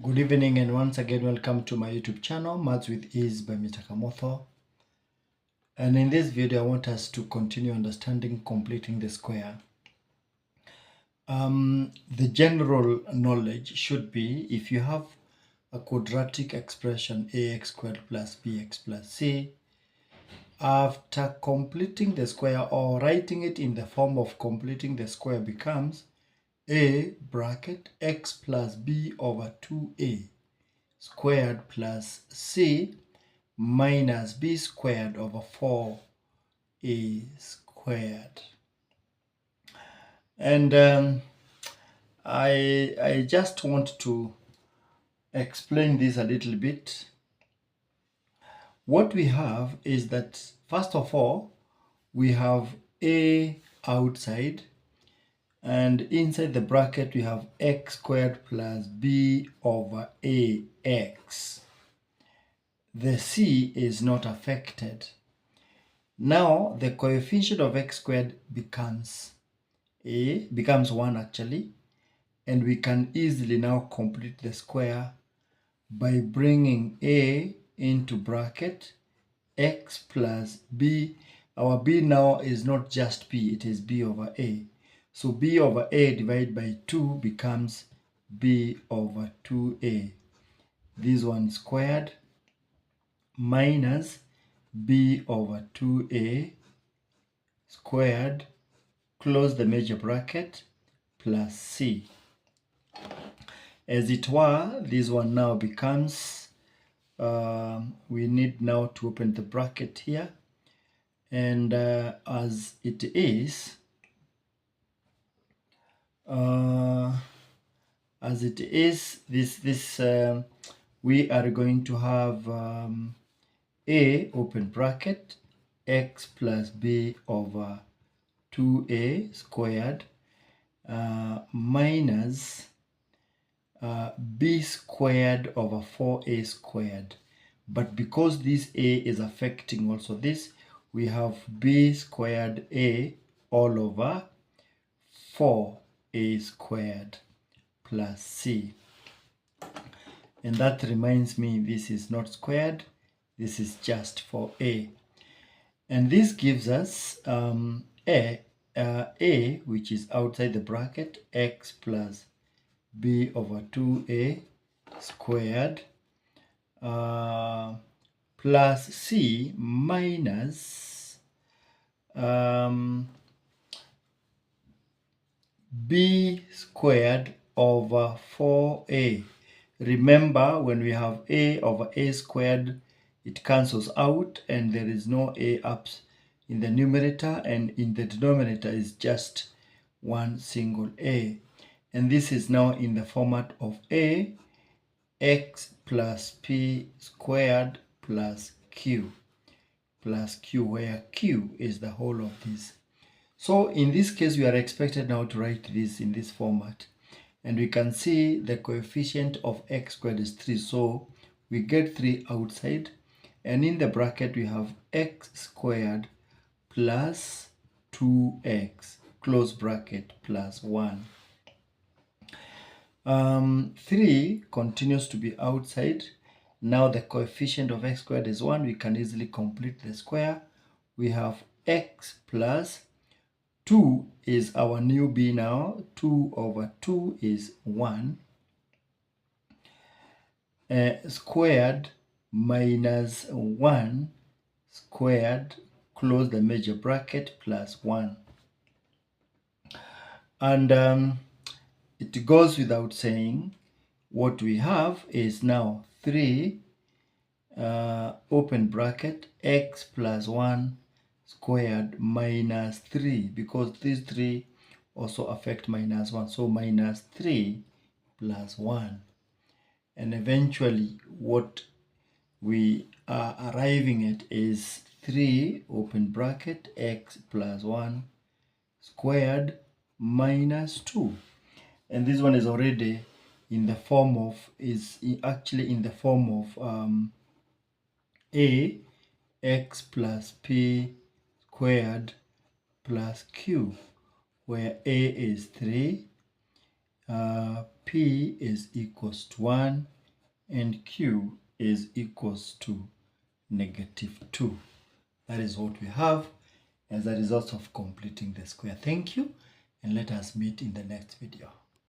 Good evening and once again welcome to my YouTube channel, Maths with Ease by Mr. Kamotho. And in this video I want us to continue understanding completing the square. The general knowledge should be if you have a quadratic expression ax squared plus bx plus c, after completing the square or writing it in the form of completing the square becomes a bracket x plus b over 2a squared plus c minus b squared over 4a squared. And I just want to explain this a little bit. What we have is that first of all we have a outside, and inside the bracket we have x squared plus b over ax. The c is not affected. Now the coefficient of x squared becomes 1 actually, and we can easily now complete the square by bringing a into bracket x plus b. Our b now is not just b, it is b over a. So b over a divided by 2 becomes b over 2a. This one squared minus b over 2a squared, close the major bracket, plus c. As it were, this one now becomes, we need now to open the bracket here, and as it is, we are going to have a open bracket x plus b over 2a squared minus b squared over 4a squared. But because this a is affecting also this, we have b squared a all over 4a squared plus c. And that reminds me, this is not squared, this is just for a. And this gives us a which is outside the bracket, x plus b over 2a squared plus c minus b squared over 4a. Remember, when we have a over a squared, it cancels out and there is no a up in the numerator, and in the denominator is just one single a. And this is now in the format of a x plus p squared plus q, where q is the whole of this. So in this case, we are expected now to write this in this format. And we can see the coefficient of x squared is 3. So we get 3 outside. And in the bracket, we have x squared plus 2x, close bracket, plus 1. 3 continues to be outside. Now the coefficient of x squared is 1. We can easily complete the square. We have x plus 2 is our new b now. 2 over 2 is 1. Squared minus 1 squared, close the major bracket, plus 1. And it goes without saying, what we have is now 3 open bracket x plus 1 squared minus 3, because these 3 also affect minus 1. So minus 3 plus 1. And eventually what we are arriving at is 3 open bracket x plus 1 squared minus 2. And this one is already in the form of, a x plus p squared plus q, where a is 3, P is equals to 1 and Q is equals to -2. That is what we have as a result of completing the square. Thank you, and let us meet in the next video.